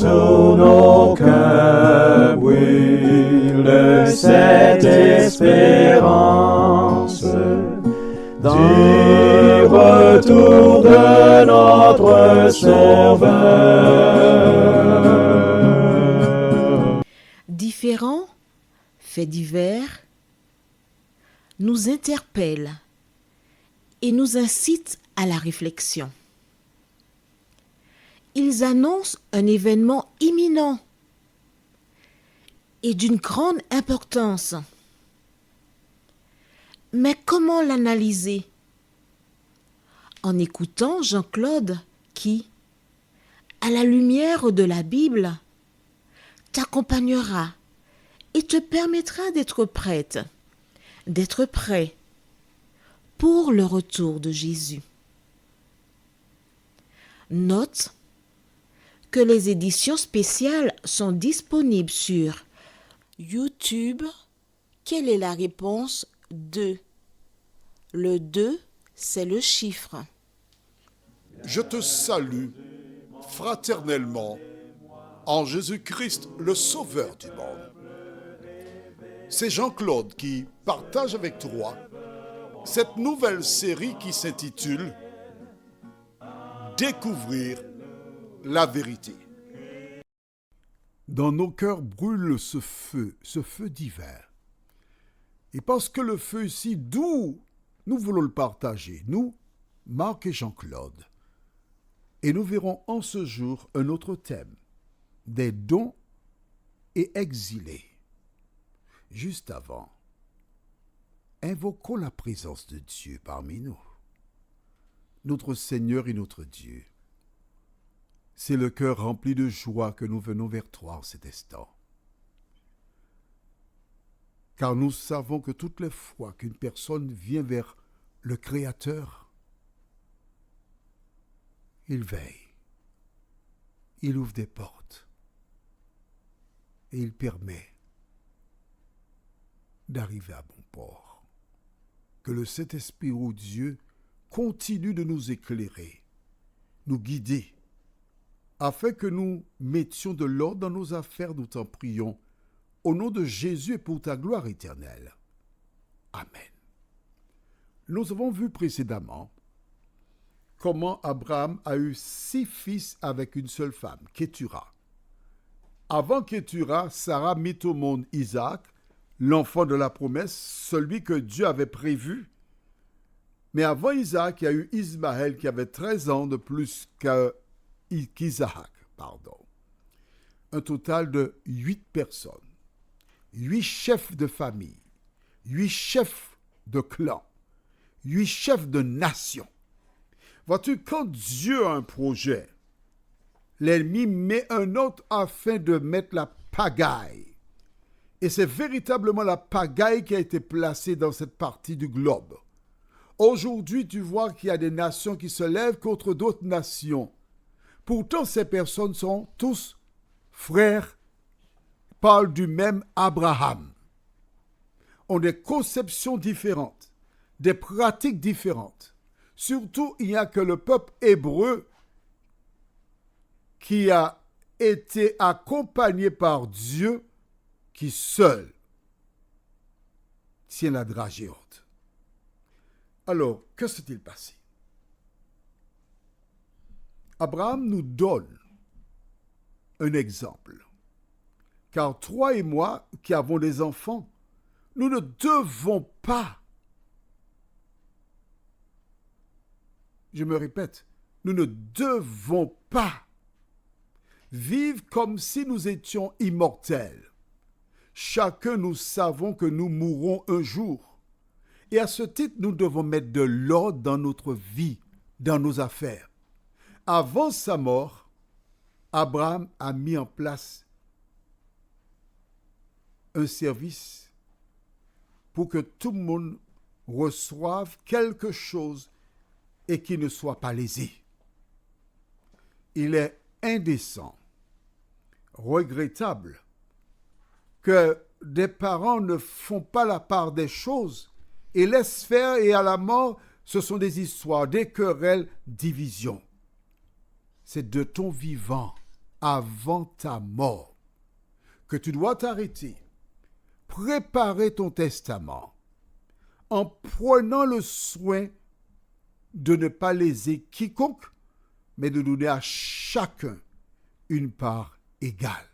tous nos cœurs brûle cette espérance du retour de notre Sauveur. Différents faits divers nous interpellent et nous incitent à la réflexion. Ils annoncent un événement imminent et d'une grande importance. Mais comment l'analyser? En écoutant Jean-Claude qui, à la lumière de la Bible, t'accompagnera et te permettra d'être prête, d'être prêt pour le retour de Jésus. Note que les éditions spéciales sont disponibles sur YouTube. Quelle est la réponse 2? Le 2, c'est le chiffre. Je te salue fraternellement en Jésus-Christ, le Sauveur du monde. C'est Jean-Claude qui partage avec toi cette nouvelle série qui s'intitule « Découvrir la vérité ». Dans nos cœurs brûle ce feu d'hiver. Et parce que le feu ici, d'où nous voulons le partager, nous, Marc et Jean-Claude. Et nous verrons en ce jour un autre thème, des dons et exilés. Juste avant, invoquons la présence de Dieu parmi nous. Notre Seigneur et notre Dieu, c'est le cœur rempli de joie que nous venons vers toi en cet instant. Car nous savons que toutes les fois qu'une personne vient vers le Créateur, il veille, il ouvre des portes et il permet d'arriver à bon port. Que le Saint-Esprit, ô Dieu, continue de nous éclairer, nous guider, afin que nous mettions de l'ordre dans nos affaires, nous t'en prions, au nom de Jésus et pour ta gloire éternelle. Amen. Nous avons vu précédemment comment Abraham a eu 6 fils avec une seule femme, Kétura. Avant Kétura, Sarah mit au monde Isaac, l'enfant de la promesse, celui que Dieu avait prévu. Mais avant Isaac, il y a eu Ismaël qui avait 13 ans de plus qu'Isaac. Un total de 8 personnes, 8 chefs de famille, 8 chefs de clan, 8 chefs de nation. Vois-tu, quand Dieu a un projet, l'ennemi met un autre afin de mettre la pagaille. Et c'est véritablement la pagaille qui a été placée dans cette partie du globe. Aujourd'hui, tu vois qu'il y a des nations qui se lèvent contre d'autres nations. Pourtant, ces personnes sont tous frères, parlent du même Abraham. Ont des conceptions différentes, des pratiques différentes. Surtout, il n'y a que le peuple hébreu qui a été accompagné par Dieu qui seul tient la dragée haute. Alors, que s'est-il passé? Abraham nous donne un exemple. Car toi et moi, qui avons des enfants, nous ne devons pas, je me répète, nous ne devons pas vivre comme si nous étions immortels. Chacun, nous savons que nous mourrons un jour. Et à ce titre, nous devons mettre de l'ordre dans notre vie, dans nos affaires. Avant sa mort, Abraham a mis en place un service pour que tout le monde reçoive quelque chose et qu'il ne soit pas lésé. Il est indécent, regrettable que des parents ne font pas la part des choses et laissent faire, et à la mort, ce sont des histoires, des querelles, divisions. C'est de ton vivant avant ta mort, que tu dois t'arrêter, préparer ton testament, en prenant le soin de ne pas léser quiconque, mais de donner à chacun une part égale.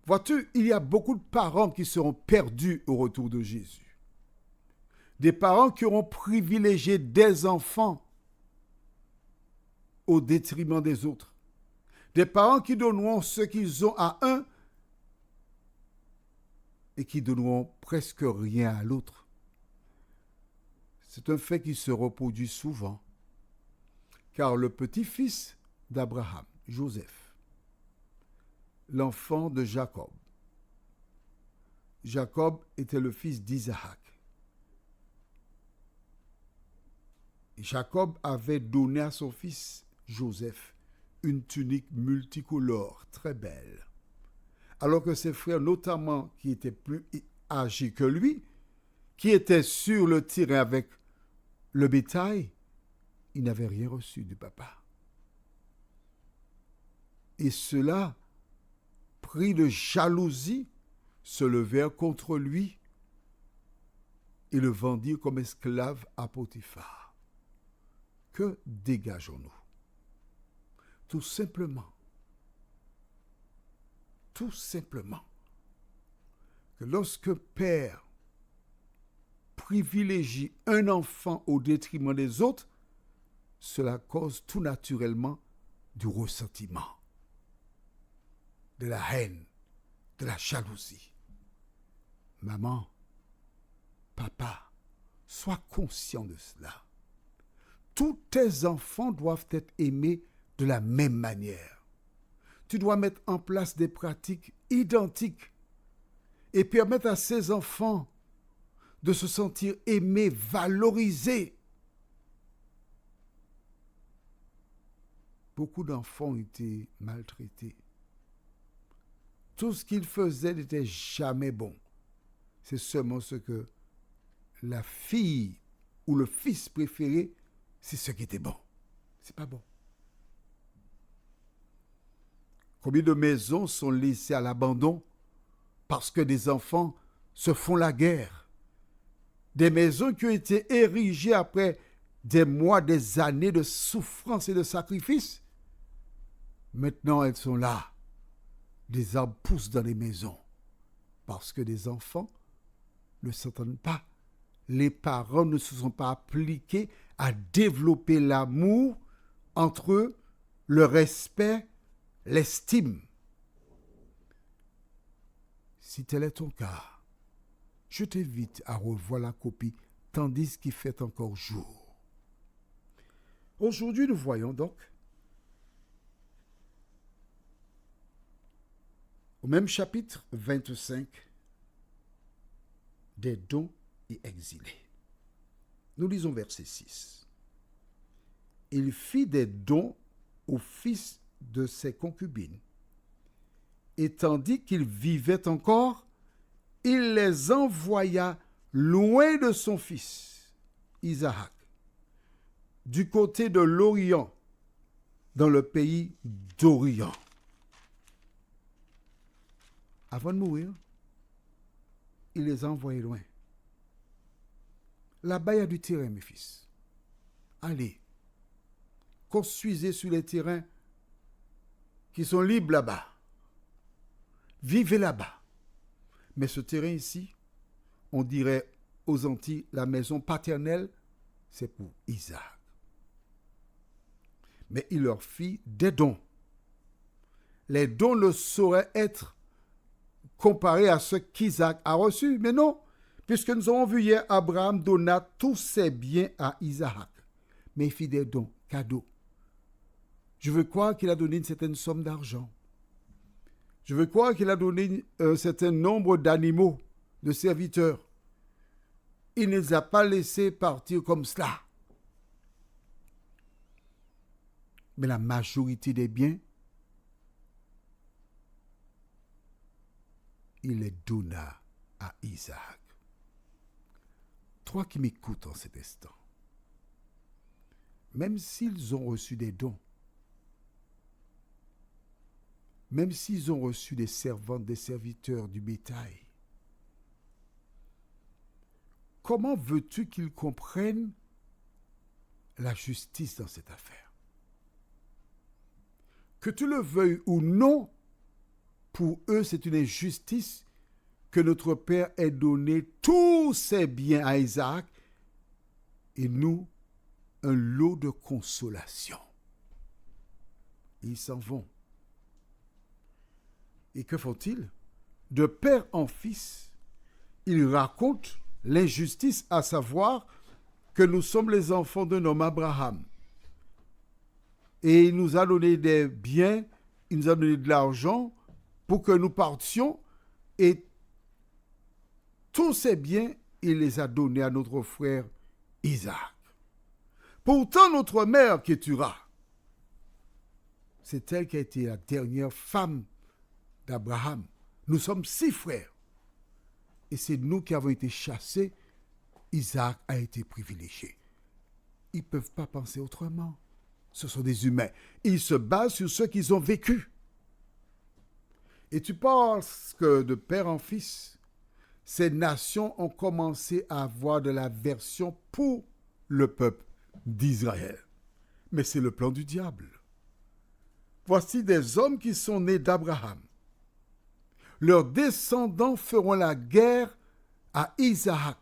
Vois-tu, il y a beaucoup de parents qui seront perdus au retour de Jésus. Des parents qui auront privilégié des enfants au détriment des autres. Des parents qui donneront ce qu'ils ont à un et qui donneront presque rien à l'autre. C'est un fait qui se reproduit souvent, car le petit-fils d'Abraham, Joseph, l'enfant de Jacob, Jacob était le fils d'Isaac. Jacob avait donné à son fils Joseph une tunique multicolore, très belle. Alors que ses frères, notamment qui étaient plus âgés que lui, qui étaient sur le terrain avec le bétail, ils n'avaient rien reçu du papa. Et ceux-là, pris de jalousie, se levèrent contre lui et le vendirent comme esclave à Potiphar. Que dégageons-nous? Tout simplement, que lorsque père privilégie un enfant au détriment des autres, cela cause tout naturellement du ressentiment, de la haine, de la jalousie. Maman, papa, sois conscient de cela. Tous tes enfants doivent être aimés de la même manière. Tu dois mettre en place des pratiques identiques et permettre à ces enfants de se sentir aimés, valorisés. Beaucoup d'enfants ont été maltraités. Tout ce qu'ils faisaient n'était jamais bon. C'est seulement ce que la fille ou le fils préféré, c'est ce qui était bon. C'est pas bon. Combien de maisons sont laissées à l'abandon parce que des enfants se font la guerre? Des maisons qui ont été érigées après des mois, des années de souffrance et de sacrifice. Maintenant, elles sont là. Des arbres poussent dans les maisons parce que des enfants ne s'entendent pas. Les parents ne se sont pas appliqués à développer l'amour entre eux, le respect, l'estime. Si tel est ton cas, je t'invite à revoir la copie tandis qu'il fait encore jour. Aujourd'hui, nous voyons donc au même chapitre 25 des dons et exilés. Nous lisons verset 6. Il fit des dons aux fils de ses concubines, et tandis qu'il vivait encore, il les envoya loin de son fils, Isaac, du côté de l'Orient, dans le pays d'Orient. Avant de mourir, il les a envoyés loin. Là-bas, il y a du terrain, mes fils. Allez, construisez sur les terrains qui sont libres là-bas. Vivez là-bas. Mais ce terrain ici, on dirait aux Antilles, la maison paternelle, c'est pour Isaac. Mais il leur fit des dons. Les dons ne sauraient être comparés à ce qu'Isaac a reçu. Mais non, puisque nous avons vu hier, Abraham donna tous ses biens à Isaac. Mais il fit des dons, cadeaux. Je veux croire qu'il a donné une certaine somme d'argent. Je veux croire qu'il a donné un certain nombre d'animaux, de serviteurs. Il ne les a pas laissés partir comme cela. Mais la majorité des biens, il les donna à Isaac. Toi qui m'écoutes en cet instant, même s'ils ont reçu des dons, même s'ils ont reçu des servantes, des serviteurs du bétail, comment veux-tu qu'ils comprennent la justice dans cette affaire? Que tu le veuilles ou non, pour eux, c'est une injustice que notre Père ait donné tous ses biens à Isaac et nous, un lot de consolation. Ils s'en vont. Et que font-ils? De père en fils, ils racontent l'injustice, à savoir que nous sommes les enfants d'un homme Abraham. Et il nous a donné des biens, il nous a donné de l'argent pour que nous partions, et tous ces biens, il les a donnés à notre frère Isaac. Pourtant, notre mère, Kétura, c'est elle qui a été la dernière femme d'Abraham. Nous sommes 6 frères. Et c'est nous qui avons été chassés. Isaac a été privilégié. Ils ne peuvent pas penser autrement. Ce sont des humains. Ils se basent sur ce qu'ils ont vécu. Et tu penses que de père en fils, ces nations ont commencé à avoir de l'aversion pour le peuple d'Israël. Mais c'est le plan du diable. Voici des hommes qui sont nés d'Abraham. Leurs descendants feront la guerre à Isaac,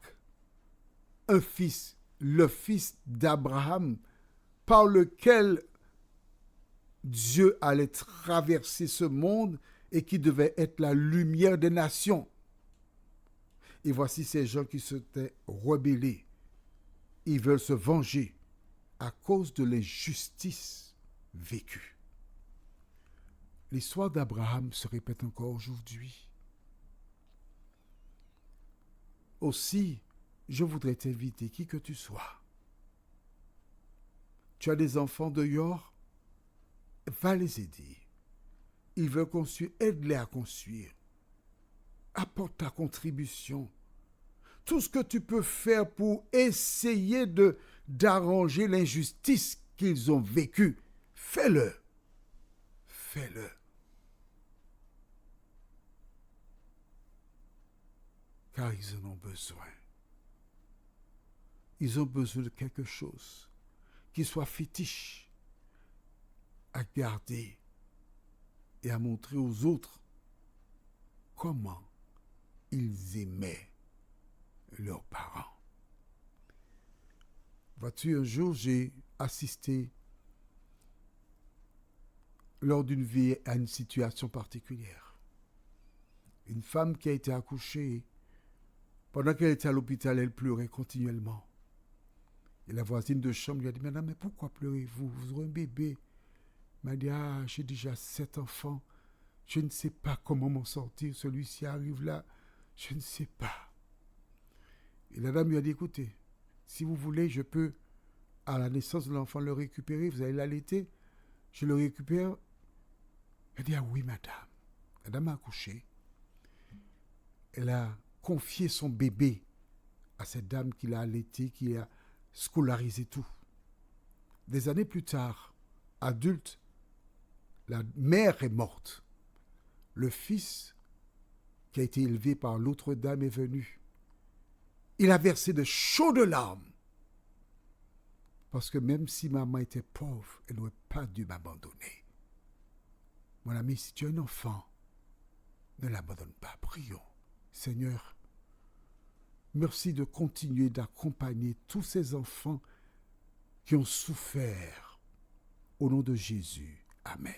un fils, le fils d'Abraham, par lequel Dieu allait traverser ce monde et qui devait être la lumière des nations. Et voici ces gens qui s'étaient rebellés. Ils veulent se venger à cause de l'injustice vécue. L'histoire d'Abraham se répète encore aujourd'hui. Aussi, je voudrais t'inviter, qui que tu sois. Tu as des enfants dehors, va les aider. Ils veulent construire, aide-les à construire. Apporte ta contribution. Tout ce que tu peux faire pour essayer d'arranger l'injustice qu'ils ont vécue, fais-le. Fais-le. Car ils en ont besoin. Ils ont besoin de quelque chose qui soit fétiche à garder et à montrer aux autres comment ils aimaient leurs parents. Vois-tu, un jour, j'ai assisté lors d'une vie à une situation particulière. Une femme qui a été accouchée, pendant qu'elle était à l'hôpital, elle pleurait continuellement. Et la voisine de chambre lui a dit, « Madame, mais pourquoi pleurez-vous? Vous aurez un bébé. » Elle m'a dit, « Ah, j'ai déjà 7 enfants. Je ne sais pas comment m'en sortir. Celui-ci arrive là. Je ne sais pas. » Et la dame lui a dit, « Écoutez, si vous voulez, je peux, à la naissance de l'enfant, le récupérer. Vous allez l'allaiter. Je le récupère. » Elle dit, « Ah oui, madame. » La dame a accouché. Elle a confié son bébé à cette dame qui l'a allaité, qui a scolarisé tout. Des années plus tard, adulte, la mère est morte. Le fils, qui a été élevé par l'autre dame, est venu. Il a versé de chaudes larmes. Parce que même si maman était pauvre, elle n'aurait pas dû m'abandonner. Mon ami, si tu as un enfant, ne l'abandonne pas. Prions. Seigneur, merci de continuer d'accompagner tous ces enfants qui ont souffert. Au nom de Jésus. Amen.